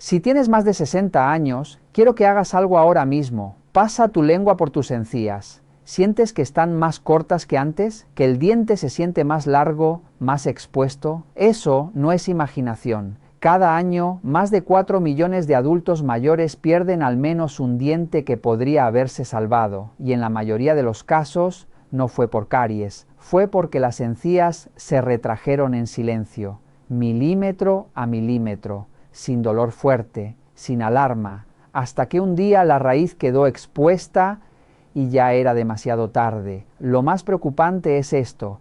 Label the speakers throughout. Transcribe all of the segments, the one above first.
Speaker 1: Si tienes más de 60 años, quiero que hagas algo ahora mismo. Pasa tu lengua por tus encías. ¿Sientes que están más cortas que antes? ¿Que el diente se siente más largo, más expuesto? Eso no es imaginación. Cada año, más de 4 millones de adultos mayores pierden al menos un diente que podría haberse salvado, y en la mayoría de los casos no fue por caries, fue porque las encías se retrajeron en silencio, milímetro a milímetro, sin dolor fuerte, sin alarma, hasta que un día la raíz quedó expuesta y ya era demasiado tarde. Lo más preocupante es esto: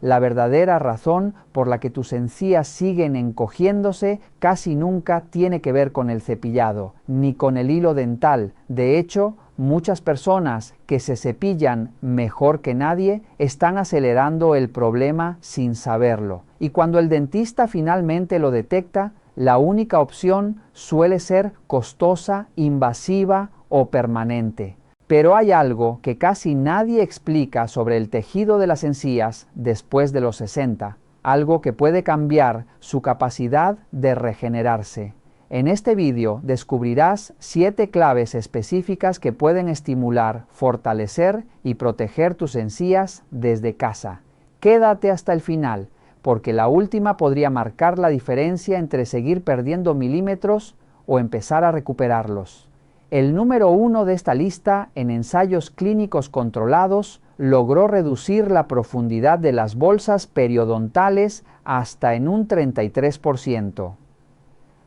Speaker 1: la verdadera razón por la que tus encías siguen encogiéndose casi nunca tiene que ver con el cepillado, ni con el hilo dental. De hecho, muchas personas que se cepillan mejor que nadie están acelerando el problema sin saberlo. Y cuando el dentista finalmente lo detecta, la única opción suele ser costosa, invasiva o permanente. Pero hay algo que casi nadie explica sobre el tejido de las encías después de los 60, algo que puede cambiar su capacidad de regenerarse. En este vídeo descubrirás 7 claves específicas que pueden estimular, fortalecer y proteger tus encías desde casa. Quédate hasta el final, porque la última podría marcar la diferencia entre seguir perdiendo milímetros o empezar a recuperarlos. El número 1 de esta lista, en ensayos clínicos controlados, logró reducir la profundidad de las bolsas periodontales hasta en un 33%.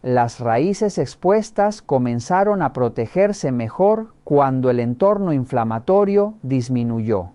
Speaker 1: Las raíces expuestas comenzaron a protegerse mejor cuando el entorno inflamatorio disminuyó.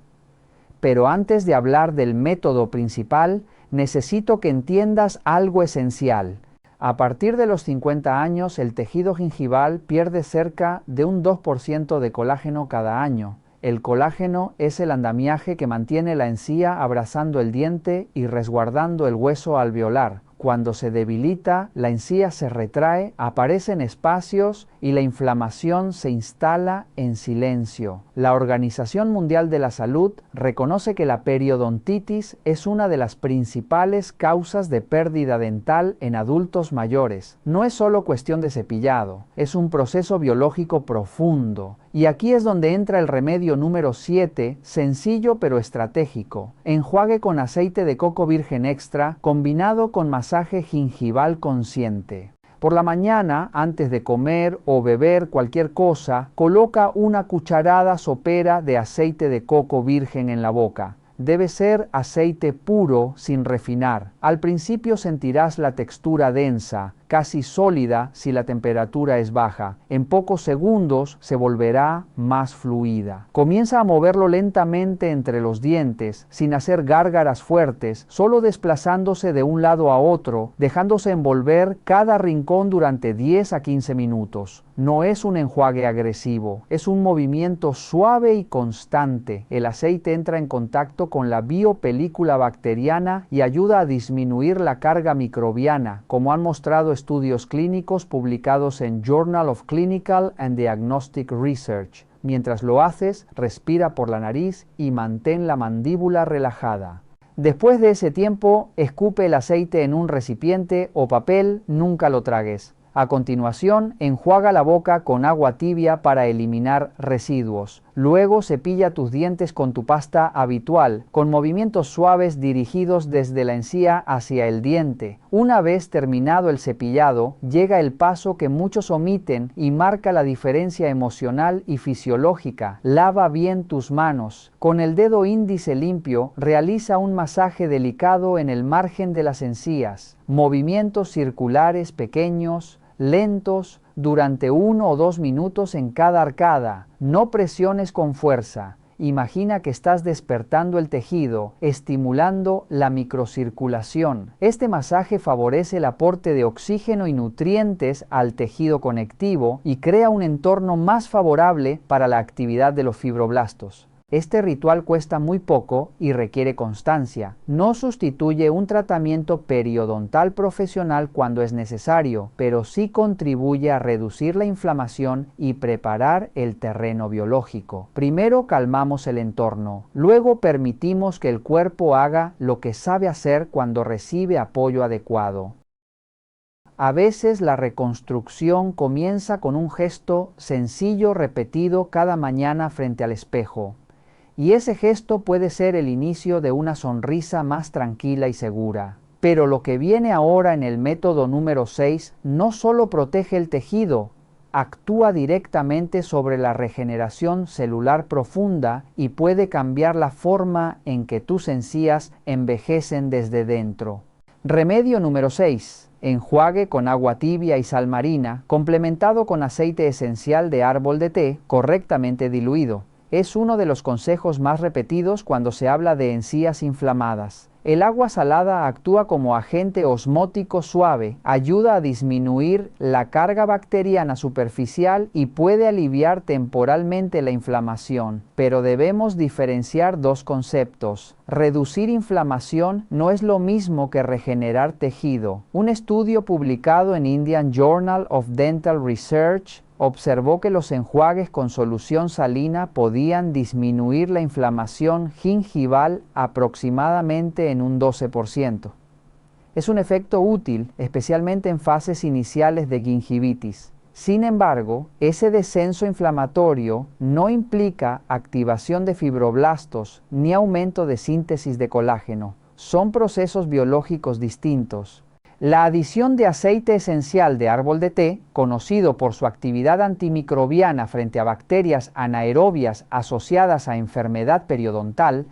Speaker 1: Pero antes de hablar del método principal, necesito que entiendas algo esencial. A partir de los 50 años, el tejido gingival pierde cerca de un 2% de colágeno cada año. El colágeno es el andamiaje que mantiene la encía abrazando el diente y resguardando el hueso alveolar. Cuando se debilita, la encía se retrae, aparecen espacios y la inflamación se instala en silencio. La Organización Mundial de la Salud reconoce que la periodontitis es una de las principales causas de pérdida dental en adultos mayores. No es solo cuestión de cepillado, es un proceso biológico profundo. Y aquí es donde entra el remedio número 7, sencillo pero estratégico. Enjuague con aceite de coco virgen extra combinado con masaje gingival consciente. Por la mañana, antes de comer o beber cualquier cosa, coloca una cucharada sopera de aceite de coco virgen en la boca. Debe ser aceite puro sin refinar. Al principio sentirás la textura densa, casi sólida si la temperatura es baja. En pocos segundos se volverá más fluida. Comienza a moverlo lentamente entre los dientes, sin hacer gárgaras fuertes, solo desplazándose de un lado a otro, dejándose envolver cada rincón durante 10 a 15 minutos. No es un enjuague agresivo, es un movimiento suave y constante. El aceite entra en contacto con la biopelícula bacteriana y ayuda a disminuir la carga microbiana, como han mostrado estudios clínicos publicados en Journal of Clinical and Diagnostic Research. Mientras lo haces, respira por la nariz y mantén la mandíbula relajada. Después de ese tiempo, escupe el aceite en un recipiente o papel, nunca lo tragues. A continuación, enjuaga la boca con agua tibia para eliminar residuos. Luego cepilla tus dientes con tu pasta habitual, con movimientos suaves dirigidos desde la encía hacia el diente. Una vez terminado el cepillado, llega el paso que muchos omiten y marca la diferencia emocional y fisiológica. Lava bien tus manos. Con el dedo índice limpio, realiza un masaje delicado en el margen de las encías. Movimientos circulares pequeños, lentos, durante 1 o 2 minutos en cada arcada. No presiones con fuerza. Imagina que estás despertando el tejido, estimulando la microcirculación. Este masaje favorece el aporte de oxígeno y nutrientes al tejido conectivo y crea un entorno más favorable para la actividad de los fibroblastos. Este ritual cuesta muy poco y requiere constancia. No sustituye un tratamiento periodontal profesional cuando es necesario, pero sí contribuye a reducir la inflamación y preparar el terreno biológico. Primero calmamos el entorno, luego permitimos que el cuerpo haga lo que sabe hacer cuando recibe apoyo adecuado. A veces la reconstrucción comienza con un gesto sencillo repetido cada mañana frente al espejo. Y ese gesto puede ser el inicio de una sonrisa más tranquila y segura. Pero lo que viene ahora en el método número 6 no solo protege el tejido, actúa directamente sobre la regeneración celular profunda y puede cambiar la forma en que tus encías envejecen desde dentro. Remedio número 6. Enjuague con agua tibia y sal marina, complementado con aceite esencial de árbol de té correctamente diluido. Es uno de los consejos más repetidos cuando se habla de encías inflamadas. El agua salada actúa como agente osmótico suave, ayuda a disminuir la carga bacteriana superficial y puede aliviar temporalmente la inflamación. Pero debemos diferenciar dos conceptos. Reducir inflamación no es lo mismo que regenerar tejido. Un estudio publicado en Indian Journal of Dental Research observó que los enjuagues con solución salina podían disminuir la inflamación gingival aproximadamente en un 12%. Es un efecto útil, especialmente en fases iniciales de gingivitis. Sin embargo, ese descenso inflamatorio no implica activación de fibroblastos ni aumento de síntesis de colágeno. Son procesos biológicos distintos. La adición de aceite esencial de árbol de té, conocido por su actividad antimicrobiana frente a bacterias anaerobias asociadas a enfermedad periodontal,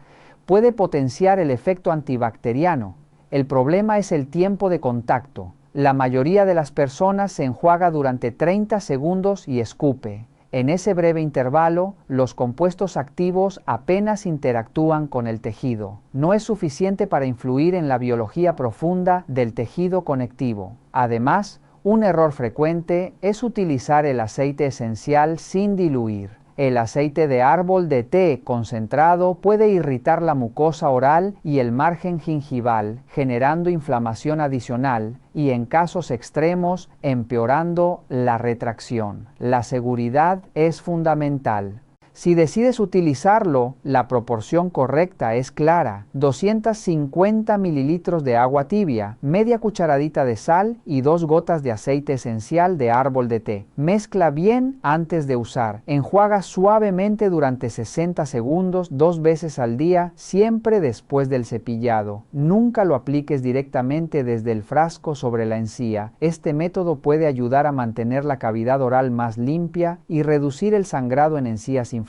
Speaker 1: puede potenciar el efecto antibacteriano. El problema es el tiempo de contacto. La mayoría de las personas se enjuaga durante 30 segundos y escupe. En ese breve intervalo, los compuestos activos apenas interactúan con el tejido. No es suficiente para influir en la biología profunda del tejido conectivo. Además, un error frecuente es utilizar el aceite esencial sin diluir. El aceite de árbol de té concentrado puede irritar la mucosa oral y el margen gingival, generando inflamación adicional y, en casos extremos, empeorando la retracción. La seguridad es fundamental. Si decides utilizarlo, la proporción correcta es clara: 250 mililitros de agua tibia, media cucharadita de sal y 2 gotas de aceite esencial de árbol de té. Mezcla bien antes de usar. Enjuaga suavemente durante 60 segundos 2 veces al día, siempre después del cepillado. Nunca lo apliques directamente desde el frasco sobre la encía. Este método puede ayudar a mantener la cavidad oral más limpia y reducir el sangrado en encías inflamadas.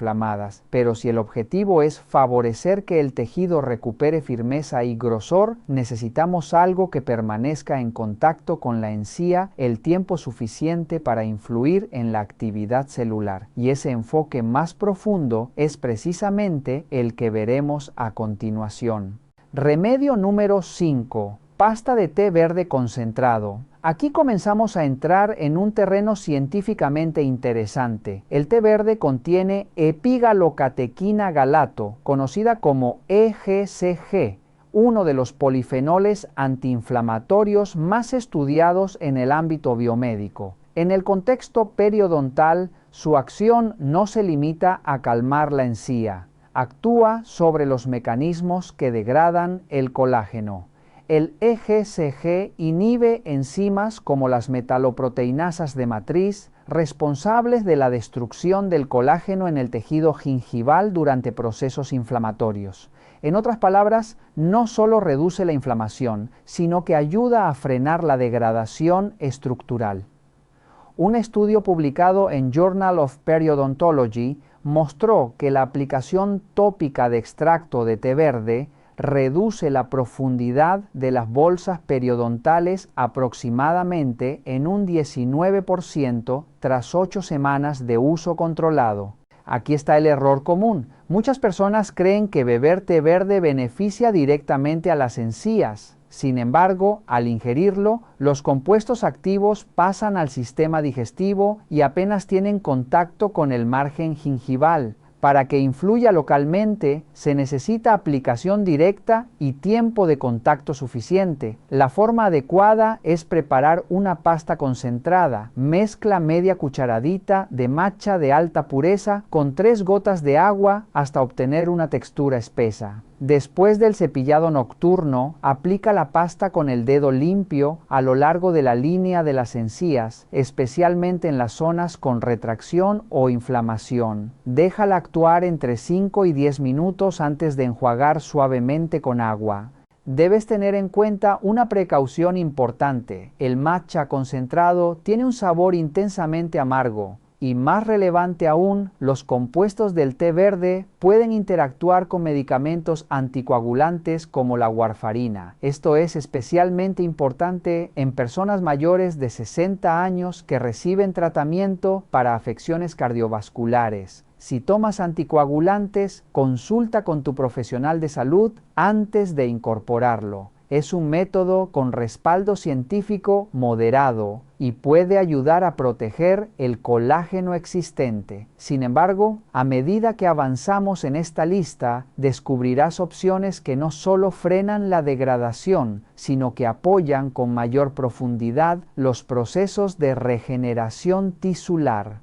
Speaker 1: Pero si el objetivo es favorecer que el tejido recupere firmeza y grosor, necesitamos algo que permanezca en contacto con la encía el tiempo suficiente para influir en la actividad celular. Y ese enfoque más profundo es precisamente el que veremos a continuación. Remedio número 5. Pasta de té verde concentrado. Aquí comenzamos a entrar en un terreno científicamente interesante. El té verde contiene epigalocatequina galato, conocida como EGCG, uno de los polifenoles antiinflamatorios más estudiados en el ámbito biomédico. En el contexto periodontal, su acción no se limita a calmar la encía. Actúa sobre los mecanismos que degradan el colágeno. El EGCG inhibe enzimas como las metaloproteinasas de matriz, responsables de la destrucción del colágeno en el tejido gingival durante procesos inflamatorios. En otras palabras, no solo reduce la inflamación, sino que ayuda a frenar la degradación estructural. Un estudio publicado en Journal of Periodontology mostró que la aplicación tópica de extracto de té verde reduce la profundidad de las bolsas periodontales aproximadamente en un 19% tras 8 semanas de uso controlado. Aquí está el error común. Muchas personas creen que beber té verde beneficia directamente a las encías. Sin embargo, al ingerirlo, los compuestos activos pasan al sistema digestivo y apenas tienen contacto con el margen gingival. Para que influya localmente, se necesita aplicación directa y tiempo de contacto suficiente. La forma adecuada es preparar una pasta concentrada. Mezcla media cucharadita de matcha de alta pureza con 3 gotas de agua hasta obtener una textura espesa. Después del cepillado nocturno, aplica la pasta con el dedo limpio a lo largo de la línea de las encías, especialmente en las zonas con retracción o inflamación. Déjala actuar entre 5 y 10 minutos antes de enjuagar suavemente con agua. Debes tener en cuenta una precaución importante. El matcha concentrado tiene un sabor intensamente amargo. Y más relevante aún, los compuestos del té verde pueden interactuar con medicamentos anticoagulantes como la warfarina. Esto es especialmente importante en personas mayores de 60 años que reciben tratamiento para afecciones cardiovasculares. Si tomas anticoagulantes, consulta con tu profesional de salud antes de incorporarlo. Es un método con respaldo científico moderado y puede ayudar a proteger el colágeno existente. Sin embargo, a medida que avanzamos en esta lista, descubrirás opciones que no solo frenan la degradación, sino que apoyan con mayor profundidad los procesos de regeneración tisular.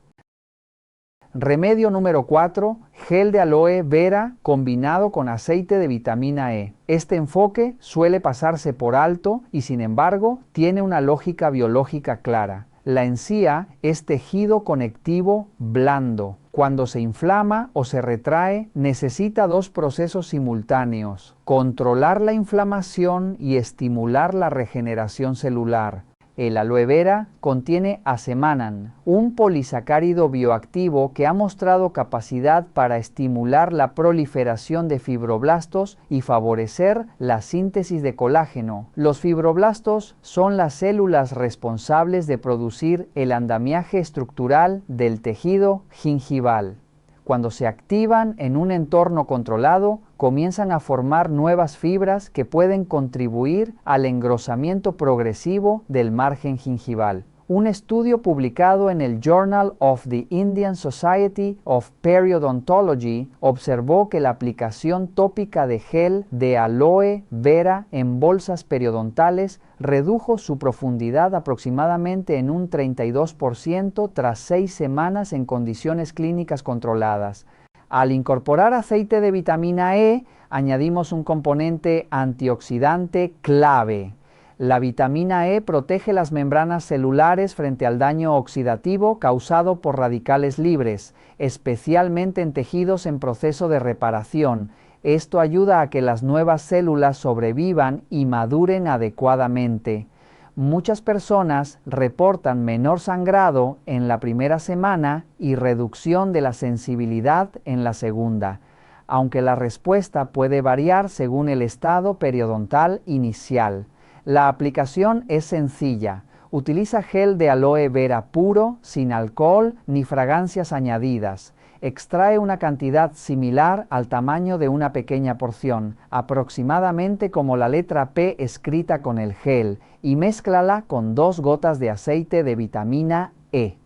Speaker 1: Remedio número 4, gel de aloe vera combinado con aceite de vitamina E. Este enfoque suele pasarse por alto y sin embargo tiene una lógica biológica clara. La encía es tejido conectivo blando. Cuando se inflama o se retrae, necesita dos procesos simultáneos: controlar la inflamación y estimular la regeneración celular. El aloe vera contiene acemanan, un polisacárido bioactivo que ha mostrado capacidad para estimular la proliferación de fibroblastos y favorecer la síntesis de colágeno. Los fibroblastos son las células responsables de producir el andamiaje estructural del tejido gingival. Cuando se activan en un entorno controlado, comienzan a formar nuevas fibras que pueden contribuir al engrosamiento progresivo del margen gingival. Un estudio publicado en el Journal of the Indian Society of Periodontology observó que la aplicación tópica de gel de aloe vera en bolsas periodontales redujo su profundidad aproximadamente en un 32% tras 6 semanas en condiciones clínicas controladas. Al incorporar aceite de vitamina E, añadimos un componente antioxidante clave. La vitamina E protege las membranas celulares frente al daño oxidativo causado por radicales libres, especialmente en tejidos en proceso de reparación. Esto ayuda a que las nuevas células sobrevivan y maduren adecuadamente. Muchas personas reportan menor sangrado en la primera semana y reducción de la sensibilidad en la segunda, aunque la respuesta puede variar según el estado periodontal inicial. La aplicación es sencilla. Utiliza gel de aloe vera puro, sin alcohol ni fragancias añadidas. Extrae una cantidad similar al tamaño de una pequeña porción, aproximadamente como la letra P escrita con el gel, y mézclala con 2 gotas de aceite de vitamina E.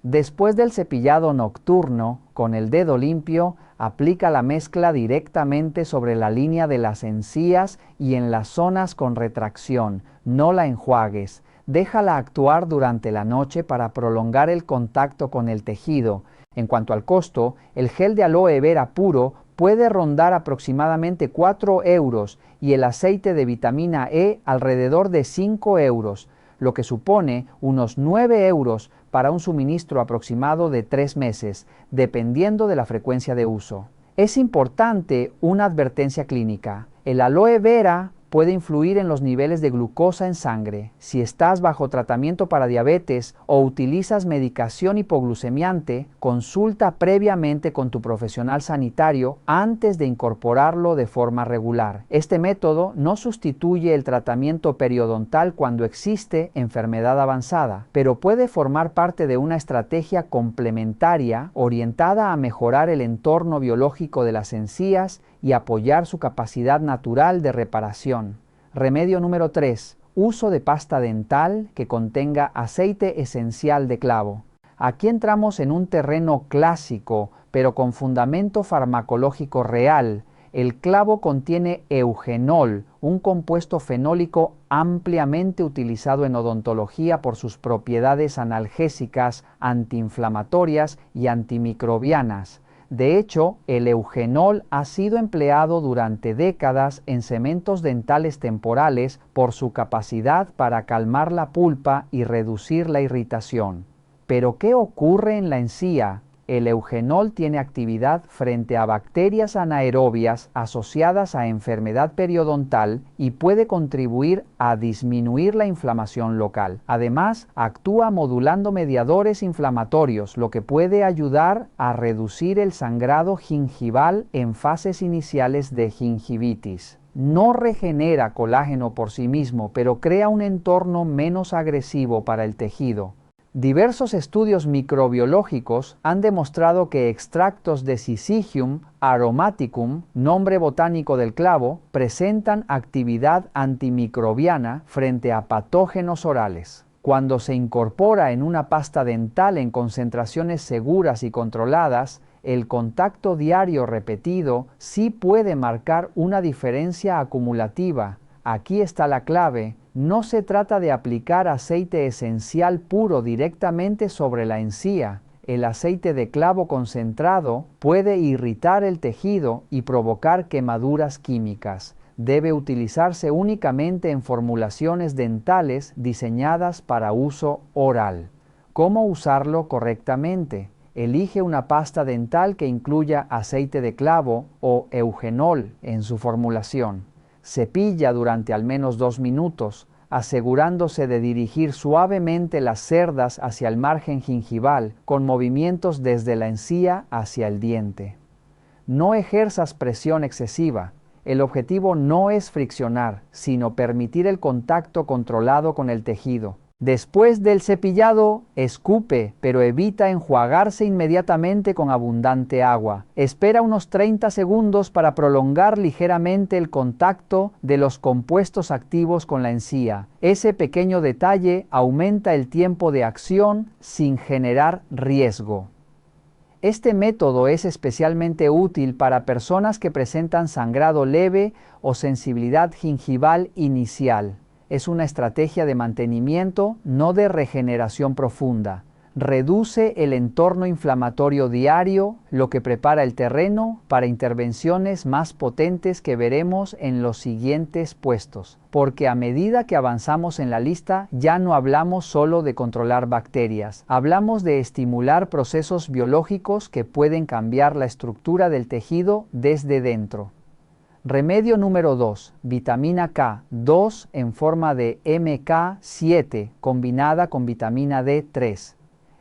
Speaker 1: Después del cepillado nocturno, con el dedo limpio, aplica la mezcla directamente sobre la línea de las encías y en las zonas con retracción. No la enjuagues. Déjala actuar durante la noche para prolongar el contacto con el tejido. En cuanto al costo, el gel de aloe vera puro puede rondar aproximadamente 4 euros y el aceite de vitamina E alrededor de 5 euros, lo que supone unos 9 euros para un suministro aproximado de 3 meses, dependiendo de la frecuencia de uso. Es importante una advertencia clínica. El aloe vera puede influir en los niveles de glucosa en sangre. Si estás bajo tratamiento para diabetes o utilizas medicación hipoglucemiante, consulta previamente con tu profesional sanitario antes de incorporarlo de forma regular. Este método no sustituye el tratamiento periodontal cuando existe enfermedad avanzada, pero puede formar parte de una estrategia complementaria orientada a mejorar el entorno biológico de las encías y apoyar su capacidad natural de reparación. Remedio número 3. Uso de pasta dental que contenga aceite esencial de clavo. Aquí entramos en un terreno clásico, pero con fundamento farmacológico real. El clavo contiene eugenol, un compuesto fenólico ampliamente utilizado en odontología por sus propiedades analgésicas, antiinflamatorias y antimicrobianas. De hecho, el eugenol ha sido empleado durante décadas en cementos dentales temporales por su capacidad para calmar la pulpa y reducir la irritación. Pero ¿qué ocurre en la encía? El eugenol tiene actividad frente a bacterias anaerobias asociadas a enfermedad periodontal y puede contribuir a disminuir la inflamación local. Además, actúa modulando mediadores inflamatorios, lo que puede ayudar a reducir el sangrado gingival en fases iniciales de gingivitis. No regenera colágeno por sí mismo, pero crea un entorno menos agresivo para el tejido. Diversos estudios microbiológicos han demostrado que extractos de Syzygium aromaticum, nombre botánico del clavo, presentan actividad antimicrobiana frente a patógenos orales. Cuando se incorpora en una pasta dental en concentraciones seguras y controladas, el contacto diario repetido sí puede marcar una diferencia acumulativa. Aquí está la clave. No se trata de aplicar aceite esencial puro directamente sobre la encía. El aceite de clavo concentrado puede irritar el tejido y provocar quemaduras químicas. Debe utilizarse únicamente en formulaciones dentales diseñadas para uso oral. ¿Cómo usarlo correctamente? Elige una pasta dental que incluya aceite de clavo o eugenol en su formulación. Cepilla durante al menos 2 minutos, asegurándose de dirigir suavemente las cerdas hacia el margen gingival con movimientos desde la encía hacia el diente. No ejerzas presión excesiva. El objetivo no es friccionar, sino permitir el contacto controlado con el tejido. Después del cepillado, escupe, pero evita enjuagarse inmediatamente con abundante agua. Espera unos 30 segundos para prolongar ligeramente el contacto de los compuestos activos con la encía. Ese pequeño detalle aumenta el tiempo de acción sin generar riesgo. Este método es especialmente útil para personas que presentan sangrado leve o sensibilidad gingival inicial. Es una estrategia de mantenimiento, no de regeneración profunda. Reduce el entorno inflamatorio diario, lo que prepara el terreno para intervenciones más potentes que veremos en los siguientes puestos. Porque a medida que avanzamos en la lista, ya no hablamos solo de controlar bacterias, hablamos de estimular procesos biológicos que pueden cambiar la estructura del tejido desde dentro. Remedio número 2, vitamina K2 en forma de MK7 combinada con vitamina D3.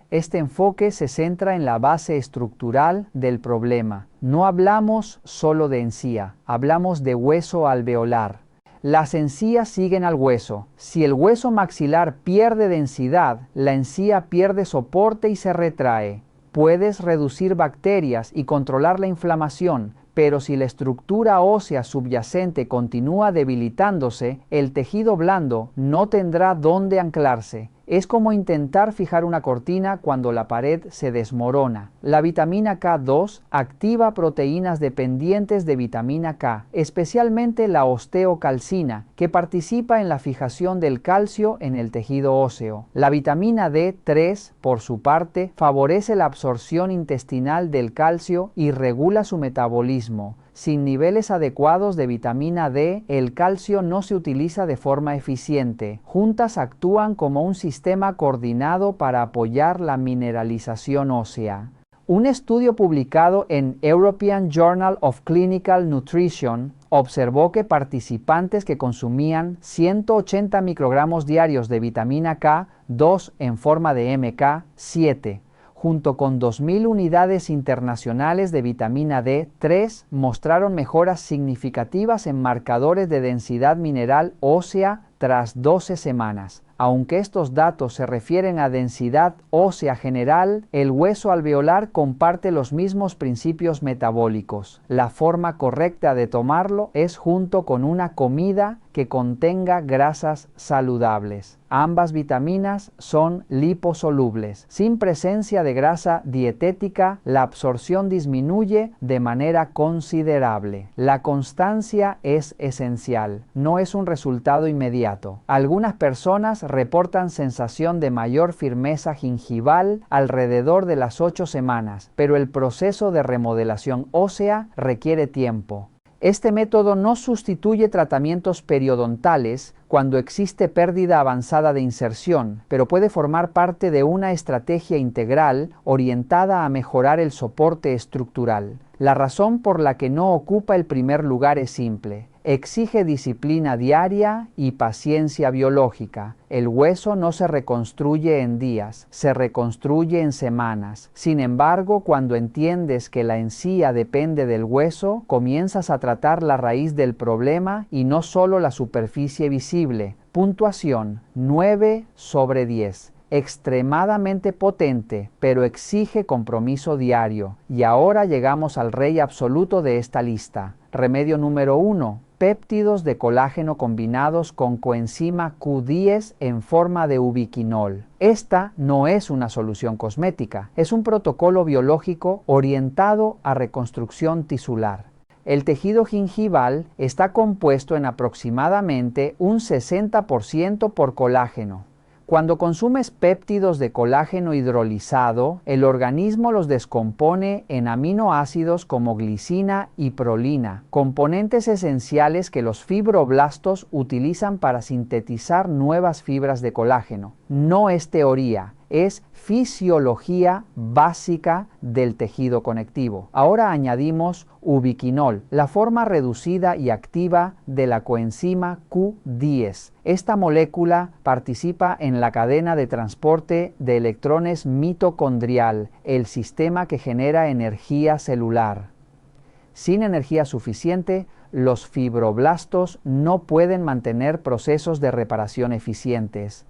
Speaker 1: Este enfoque se centra en la base estructural del problema. No hablamos solo de encía, hablamos de hueso alveolar. Las encías siguen al hueso. Si el hueso maxilar pierde densidad, la encía pierde soporte y se retrae. Puedes reducir bacterias y controlar la inflamación, pero si la estructura ósea subyacente continúa debilitándose, el tejido blando no tendrá dónde anclarse. Es como intentar fijar una cortina cuando la pared se desmorona. La vitamina K2 activa proteínas dependientes de vitamina K, especialmente la osteocalcina, que participa en la fijación del calcio en el tejido óseo. La vitamina D3, por su parte, favorece la absorción intestinal del calcio y regula su metabolismo. Sin niveles adecuados de vitamina D, el calcio no se utiliza de forma eficiente. Juntas actúan como un sistema coordinado para apoyar la mineralización ósea. Un estudio publicado en European Journal of Clinical Nutrition observó que participantes que consumían 180 microgramos diarios de vitamina K2 en forma de MK7, junto con 2.000 unidades internacionales de vitamina D3, mostraron mejoras significativas en marcadores de densidad mineral ósea tras 12 semanas. Aunque estos datos se refieren a densidad ósea general, el hueso alveolar comparte los mismos principios metabólicos. La forma correcta de tomarlo es junto con una comida que contenga grasas saludables. Ambas vitaminas son liposolubles. Sin presencia de grasa dietética, la absorción disminuye de manera considerable. La constancia es esencial, no es un resultado inmediato. Algunas personas reportan sensación de mayor firmeza gingival alrededor de las 8 semanas, pero el proceso de remodelación ósea requiere tiempo. Este método no sustituye tratamientos periodontales cuando existe pérdida avanzada de inserción, pero puede formar parte de una estrategia integral orientada a mejorar el soporte estructural. La razón por la que no ocupa el primer lugar es simple. Exige disciplina diaria y paciencia biológica. El hueso no se reconstruye en días, se reconstruye en semanas. Sin embargo, cuando entiendes que la encía depende del hueso, comienzas a tratar la raíz del problema y no solo la superficie visible. Puntuación 9/10. Extremadamente potente, pero exige compromiso diario. Y ahora llegamos al rey absoluto de esta lista. Remedio número 1. Péptidos de colágeno combinados con coenzima Q10 en forma de ubiquinol. Esta no es una solución cosmética, es un protocolo biológico orientado a reconstrucción tisular. El tejido gingival está compuesto en aproximadamente un 60% por colágeno. Cuando consumes péptidos de colágeno hidrolizado, el organismo los descompone en aminoácidos como glicina y prolina, componentes esenciales que los fibroblastos utilizan para sintetizar nuevas fibras de colágeno. No es teoría, es fisiología básica del tejido conectivo. Ahora añadimos ubiquinol, la forma reducida y activa de la coenzima Q10. Esta molécula participa en la cadena de transporte de electrones mitocondrial, el sistema que genera energía celular. Sin energía suficiente, los fibroblastos no pueden mantener procesos de reparación eficientes.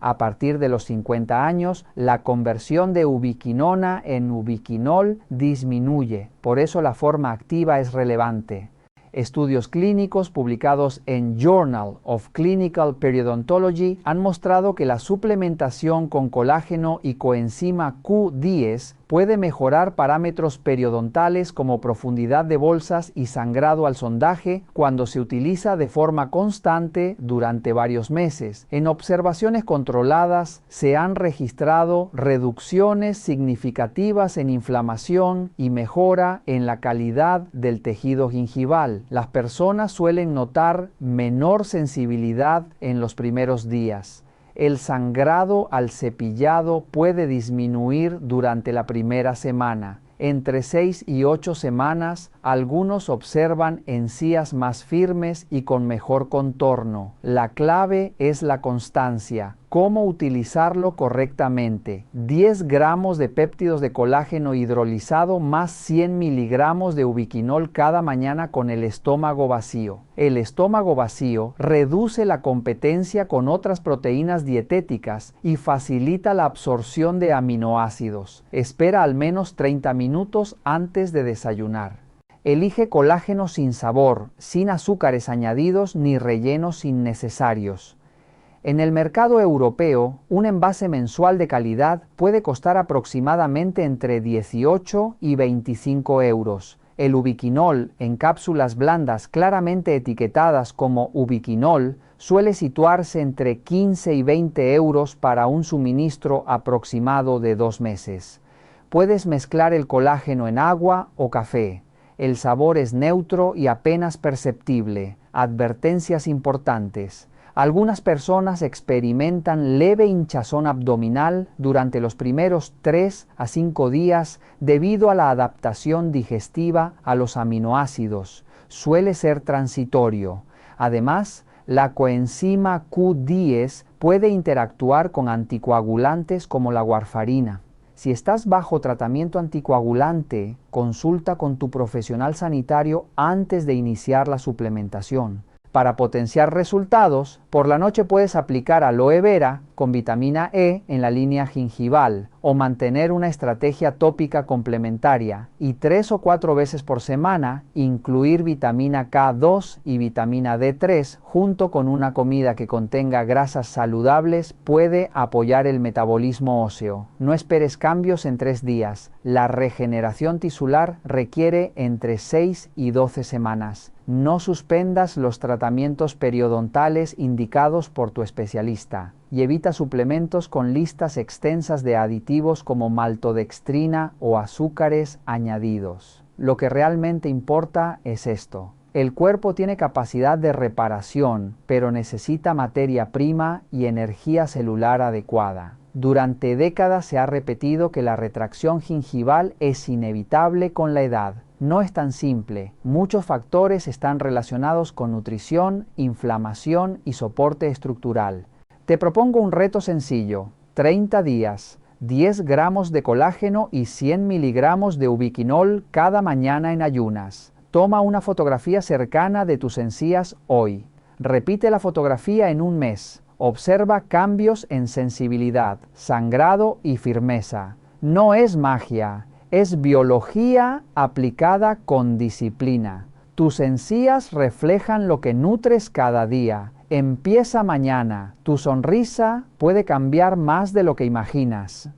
Speaker 1: A partir de los 50 años, la conversión de ubiquinona en ubiquinol disminuye, por eso la forma activa es relevante. Estudios clínicos publicados en Journal of Clinical Periodontology han mostrado que la suplementación con colágeno y coenzima Q10 puede mejorar parámetros periodontales como profundidad de bolsas y sangrado al sondaje cuando se utiliza de forma constante durante varios meses. En observaciones controladas se han registrado reducciones significativas en inflamación y mejora en la calidad del tejido gingival. Las personas suelen notar menor sensibilidad en los primeros días. El sangrado al cepillado puede disminuir durante la primera semana. Entre 6 y 8 semanas, algunos observan encías más firmes y con mejor contorno. La clave es la constancia. ¿Cómo utilizarlo correctamente? 10 gramos de péptidos de colágeno hidrolizado más 100 miligramos de ubiquinol cada mañana con el estómago vacío. El estómago vacío reduce la competencia con otras proteínas dietéticas y facilita la absorción de aminoácidos. Espera al menos 30 minutos antes de desayunar. Elige colágeno sin sabor, sin azúcares añadidos ni rellenos innecesarios. En el mercado europeo, un envase mensual de calidad puede costar aproximadamente entre 18 y 25 euros. El ubiquinol en cápsulas blandas claramente etiquetadas como ubiquinol suele situarse entre 15 y 20 euros para un suministro aproximado de 2 meses. Puedes mezclar el colágeno en agua o café. El sabor es neutro y apenas perceptible. Advertencias importantes. Algunas personas experimentan leve hinchazón abdominal durante los primeros 3 a 5 días debido a la adaptación digestiva a los aminoácidos. Suele ser transitorio. Además, la coenzima Q10 puede interactuar con anticoagulantes como la warfarina. Si estás bajo tratamiento anticoagulante, consulta con tu profesional sanitario antes de iniciar la suplementación. Para potenciar resultados, por la noche puedes aplicar aloe vera con vitamina E en la línea gingival o mantener una estrategia tópica complementaria y 3 o 4 veces por semana incluir vitamina K2 y vitamina D3 junto con una comida que contenga grasas saludables puede apoyar el metabolismo óseo. No esperes cambios en 3 días. La regeneración tisular requiere entre 6 y 12 semanas. No suspendas los tratamientos periodontales indefinidamente indicados por tu especialista y evita suplementos con listas extensas de aditivos como maltodextrina o azúcares añadidos. Lo que realmente importa es esto. El cuerpo tiene capacidad de reparación, pero necesita materia prima y energía celular adecuada. Durante décadas se ha repetido que la retracción gingival es inevitable con la edad. No es tan simple. Muchos factores están relacionados con nutrición, inflamación y soporte estructural. Te propongo un reto sencillo. 30 días, 10 gramos de colágeno y 100 miligramos de ubiquinol cada mañana en ayunas. Toma una fotografía cercana de tus encías hoy. Repite la fotografía en un mes. Observa cambios en sensibilidad, sangrado y firmeza. No es magia, es biología aplicada con disciplina. Tus encías reflejan lo que nutres cada día. Empieza mañana. Tu sonrisa puede cambiar más de lo que imaginas.